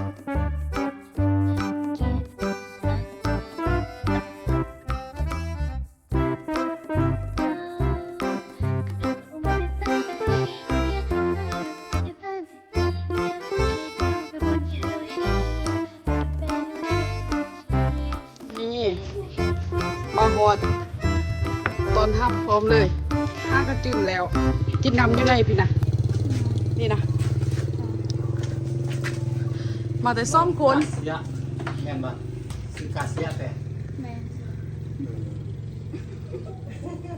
มาหอดตอนทับพร้อมเลยห้าก็จืดแล้วกินน้ำอยู่ไหนพี่นะนี่นะมาแต่ซ่อมคน เสียแม่นบ่ซื้อกาเสียแต่ แม่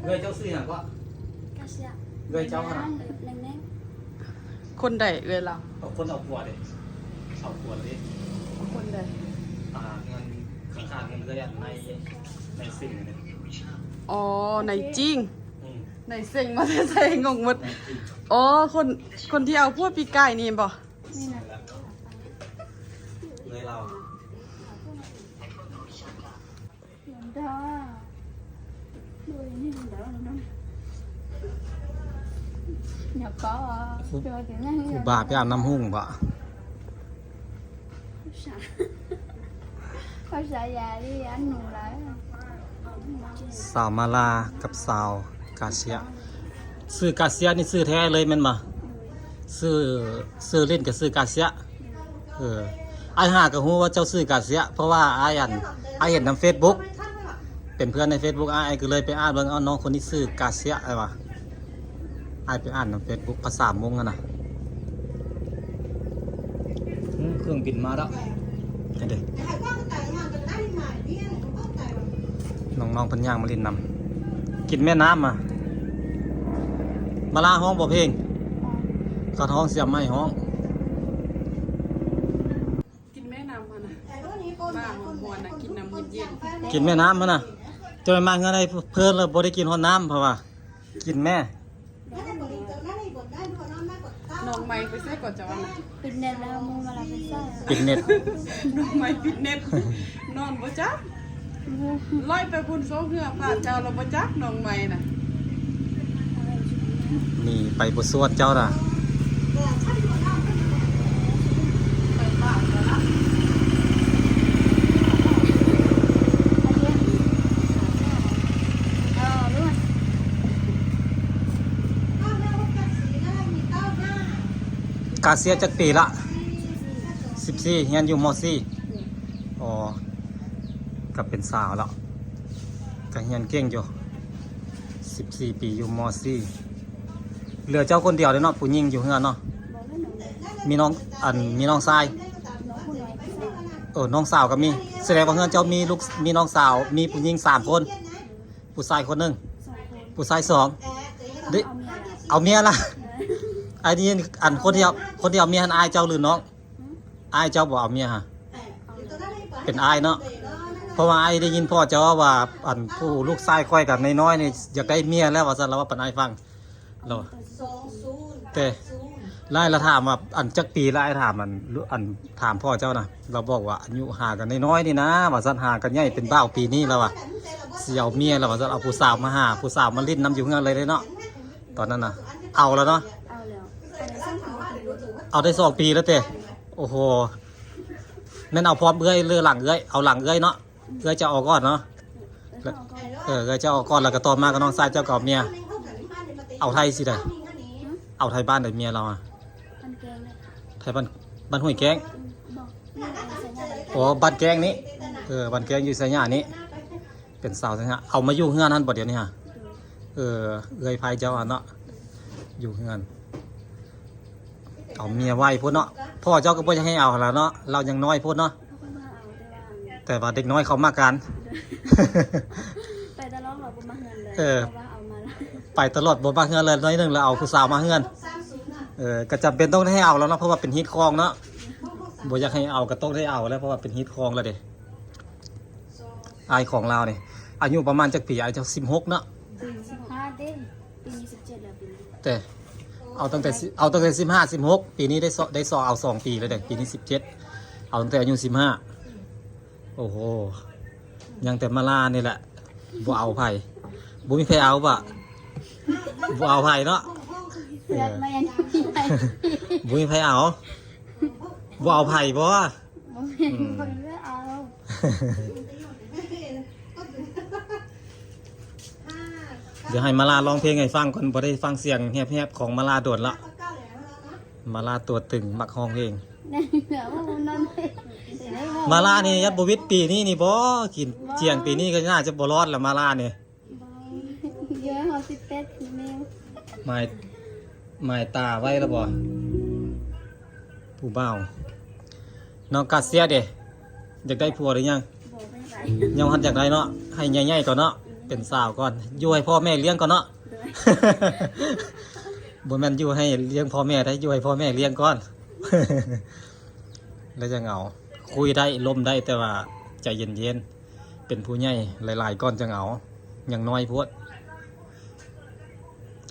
เลยเจ้าซื้อหยังก็ กาเซีย เลยเจ้าขนาด แน่ง คนใดเวลา เอาคนเอาขวดเลยเอาขวดเลย คนใด เงินข้างๆเงินเลยในสิ่งนี่ อ๋อในจริง อืม ในเซ็งมาแต่ใส่งงหมด ในจริง อ๋อคนที่เอาพวกปีไก่นี่บ่ ๆนี่นะ เลยเรา หลวงตาดูนี่หลวงตาน้องอย่าก็เจอถึงนั่น ครูบาไปอาบน้ำหุ่งบ่ ภาษายาที่อันหนูไร สาวมาลากับสาวกาเซียซื้อกาเซียนี่ซื้อแท้เลยแม่นบ่ซื้อเล่นกับซื้อกาเซียไอ้ห่าก็ฮู้ว่าเจ้าซื้อกาเซียเพราะว่าไอ้เห็นใน Facebook เป็นเพื่อนใน Facebook ไอ้ก็เลยไปอ่านเบิ่งเอาน้องคนนี้ซื้อกาเซียไอ้ว่ะไอ้ไปอ่านใน Facebook ภาษามงกันน่ะเครื่องบินมาแล้วเห็นดิน้องๆเพิ่นย่างมาเล่นน้ำกินแม่น้ำมาลาห้องบ่เพลงเขาท้องเสียบไม้ห้อง กินแม่น้ำมานะบ้าหัวมวนนะกินน้ำเย็น กินแม่น้ำมันน่ะจะไปมาเงินอะไรเพิ่นแล้วบ่ได้กินฮอดน้ำเพราะว่ากินแม่ ๆน้องไม้ไปใส่ก่อนจะวันนะ ปิดเน็ตแล้วมูมาลาไปใส่ ปิดเน็ต น้องไม้ปิดเน็ตนอนบ่จักลอยไปพุ่นโซ่เหือผ่าเจ้าเราบ่จักน้องไม้น่ะ นี่ไปบ่สวดเจ้าน่ะ ไปบ้านแล้วนะ รู้ไหม กาเซียจักปีละ14เรียนอยู่ม .4 อ๋อก็เป็นสาวแล้วก็เรียนเก่งอยู่14ปีอยู่ม .4 เหลือเจ้าคนเดียวเลยเนาะผู้หญิงอยู่เฮือนเนาะ บอกแล้วหนู มีน้องมีน้องชาย น้องพูดไว้ น้องสาวก็มีแสดงว่าเฮือนเจ้ามีลูกมีน้องสาวมีผู้หญิง3คนผู้ชายคนหนึง 2 คน ผู้ชาย2ดิเอาเมียล่ะไอ้นี่คนที่เอาเมียหันอายเจ้าหรือน้องอายเจ้าบ่เอาเมียฮะเป็นอายเนาะเพราะว่าอายได้ยินพ่อเจ้าว่าผู้ลูกชายค่อยกับน้อยๆนี่อยากได้เมียแล้วว่าซั่นแล้วว่าปานอายฟังเราแต่ไล่ละถามว่าจักปีไล่ถามถามพ่อเจ้านะเราบอกว่าอายุห่างกันน้อยๆนี่นะว่าซั่นห่างกันใหญ่เป็นบ้าวปีนี้แล้วว่าสิเอาเมียแล้วว่าซั่นเอาผู้สาวมาหาผู้สาวมาลิ้นน้ำอยู่เฮือนเลยเนาะตอนนั้นน่ะเอาแล้วเนาะ เอาแล้วอะไรสร้างหัวตี เอาได้2 ปีแล้วเต้โอ้โหแม่นเอาพร้อมเอื้อยเรือหลังเอื้อยเอาหลังเอื้อยเนาะเอื้อยจะออกก่อนเนาะ แล้วก็ เอื้อยจะออกก่อนแล้วก็ต่อมาก็น้องชายเจ้ากับเมียเอาไทยสิได้เอาไทยบ้านได้เมียเราอะ มันเกงเลย ไทยบ้านห้วยแกง บอกนี่อะไรใส่หน้าอะไร โอ้บ้านแกงนี้บ้านแกงอยู่ไสยานี้เป็นสาวไสยาเอามาอยู่เฮือนนั่นบ่เดี๋ยวนี้ฮะเอื้อยพายเจ้าอ่ะเนาะอยู่เฮือนเอาเมียไว้พุ่นเนาะพ่อเจ้าก็บ่จะให้เอาหั่นล่ะเนาะเรายังน้อยพุ่นเนาะ เขาก็มาเอาแต่ว่า แต่ว่าเด็กน้อยเขามากัน ไปตลอดเราบ่มาเฮือนเลย เออ เพราะว่าเอามาแล้ว ไปตลอดบ่มาเฮือนเลยน้อยหนึงแล้วเอาผู้สาวมาเฮือนก็จำเป็นต้องให้เอาแล้วเนาะเพราะว่าเป็นฮิตคองเนาะบ่อยากให้เอาก็ต้องได้เอาแล้วเพราะว่าเป็นฮิตคองแล้วเด้อายของเราเนี่ยอายุประมาณจักปีอายุจะ16เนาะ ปี15เด้ปีนี้17แล้วปีนี้ แต่เอาตั้งแต่15 16ปีนี้ได้สอบเอา2 ปีแล้วเด้ปีนี้17เอาตั้งแต่อายุ15โอ้โหยังแต่มาลานี่แหละบ่เอาไผบ่มีไผเอาบ่เอาไผเนาะ เพื่อนมายังที่ไหน บุ้ยไผเอา บ่เอาไผ่บ่ บ่มีคนไม่เอา เดี๋ยวให้มาลาร้องเพลงให้ฟังก่อนบ่ได้ฟังเสียงแหบๆของมาลาโดดละมาลาตัวตึงมักห้องเพลง ในเหนือว่ามันนั่นมาลานี่ยัดบวิทย์ปีนี้นี่บ่กินเจียงปีนี้ก็น่าจะบ่รอดละมาลานี่ เยอะเขา18คือแมว หมายตาไว้แล้วบ่ผู้บ่าวน้องกาเซียเด้อยากได้ผัวหรือยัง บอกไม่ไหว ยังหัดอยากได้เนาะให้ใหญ่ๆก่อนเนาะเป็นสาวก่อนอยู่ให้พ่อแม่เลี้ยงก่อนเนาะ บ่แม่นอยู่ให้เลี้ยงพ่อแม่ได้อยู่ให้พ่อแม่เลี้ยงก่อน แล้วจะเหงาคุยได้ลมได้แต่ว่าใจเย็นๆเป็นผู้ใหญ่หลายๆก้อนจะเหงายังน้อยโพด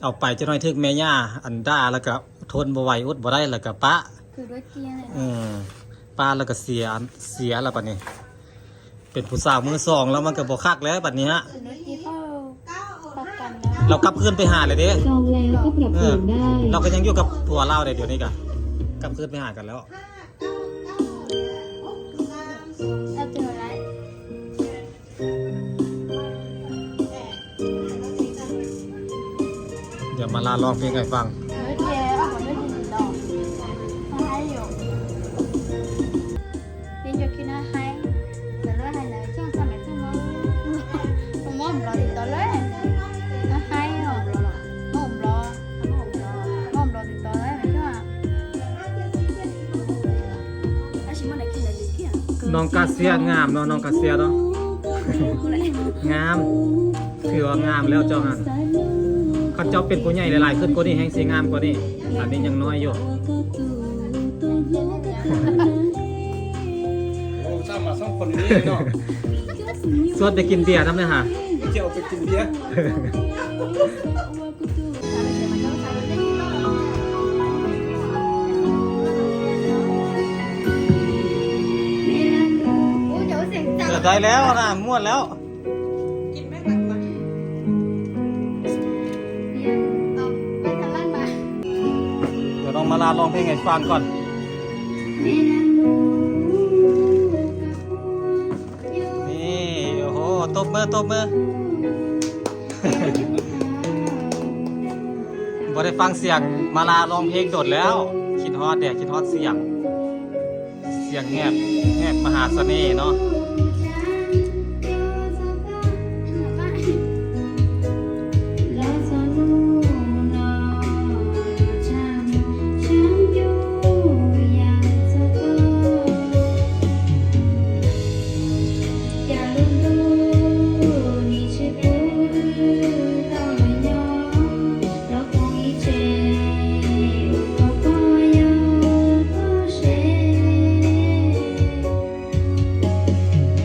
เอาไปจะน้อยทึกแม่ย่าอันด่าแล้วก็ทนบ่ไหวอดบ่ได้แล้วก็ปะ คือรถเกียร์เลย ปะแล้วก็เสียแล้วบัดนี้ เป็นผู้สาวมือสองแล้วมันก็บ่คักแล้วบัดนี้ฮะ คือรถเกียร์เขาปรับกันแล้ว เรากลับคืนไปหาเลยเด้ จองแล้วก็ปรับเปลี่ยนได้ เราก็ยังอยู่กับผัวเราเดี๋ยวนี้กันกลับคืนไปหากันแล้ว แล้วเจออะไร เดี๋ยวมาลาร้องเพลงให้ฟัง รถเกียร์เอาของรถยินดอกมาให้อยู่เรียนอยู่ที่นั่นให้แต่เรื่องให้เลยช่วงสมัยที่น้องผมมอมรอติดต่อเลยนะให้หอมรอหอมรอหอมรอติดต่อเลยไม่ใช่ว่า น้องกาเซียงามเนาะน้องกาเซียเนาะ งามถือว่างามแล้วเจ้าหันเขาเจ้าเป็นผู้ใหญ่หลายๆขึ้นกว่านี้แห่งสีงามกว่านี้อันนี้ยังน้อยอยู่ โอ้สร้างมาสองคนนี้เนาะ สวดไปกินเบียร์ทำเลยฮะ เที่ยวไปกินเบียร์ โอ้เดี๋ยวเสียงจัง เกิดได้แล้วนะม่วนแล้ว กินแม่หนักมา เอาไปทำบ้านมา เดี๋ยวน้องมาลาร้องเพลงให้ฟังก่อน นี่โอ้โหตบมือบ่ได้ฟังเสียงมาลาร้องเพลงโดดแล้ว คิดฮอดคิดฮอดเสียงแงบมหาเสน่ห์เนาะ เ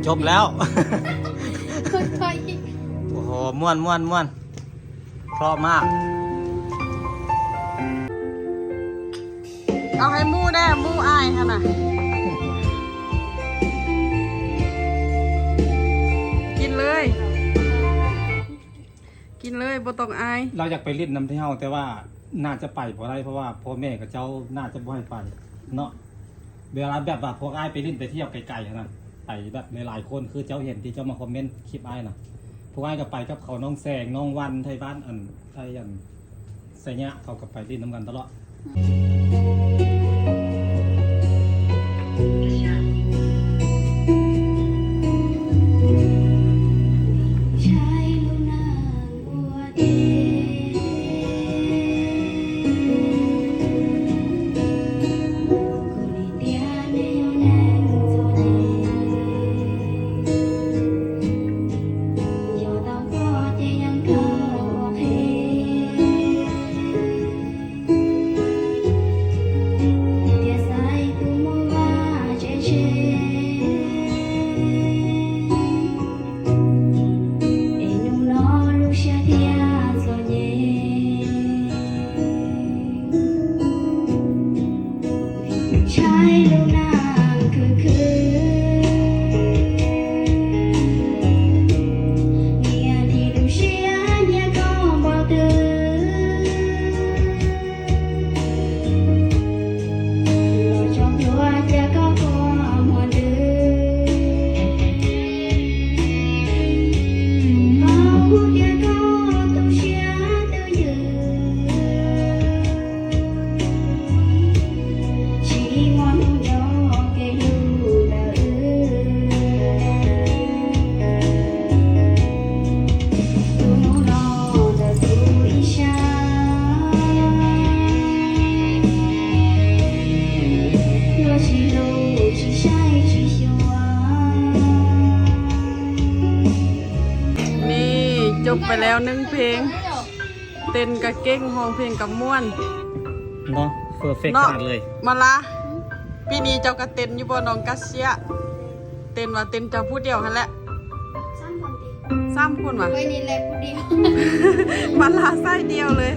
จบแล้ว ค่อยๆอีก โอ้โหม่วนเพราะมาก เอาให้หมู่ได้หมู่อายหั่นน่ะกินเลยบ่ต้องอาย เราอยากไปเล่นน้ำที่เฮาแต่ว่าน่าจะไปบ่ได้เพราะว่าพ่อแม่กับเจ้าน่าจะบ่ให้ไปเนาะเวลาแบบว่าพวกอ้ายไปเล่นไปเที่ยวไกลๆนะไปแบบหลายๆคนคือเจ้าเห็นที่เจ้ามาคอมเมนต์คลิปอ้ายน่ะพวกอ้ายก็ไปกับเขาน้องแสงน้องวันไทยบ้านอันไทยอันไสยะเขาก็ไปเล่นน้ำกันตลอด ใช่ลูกนางคือเมียที่ดูเชียร์เนี่ยก็บอกตื่นเราชอบตัวจะก็ความหวนดื้อเอาเดียก็ต้องเชียร์ตัวยืนจบไปแล้ว1เพลงเต้นกะเก่งร้องเพลงกะม่วน เนาะเพอร์เฟกต์ขนาดเลย มาละปีนี้เจ้าก็เต้นอยู่บ่น้องกัสเซียเต้นว่าเต้นเจ้าผู้เดียวหั่นแหละ3คนว่ะ ไว้นี่แหละผู้เดียว มาละใส่เดียวเลย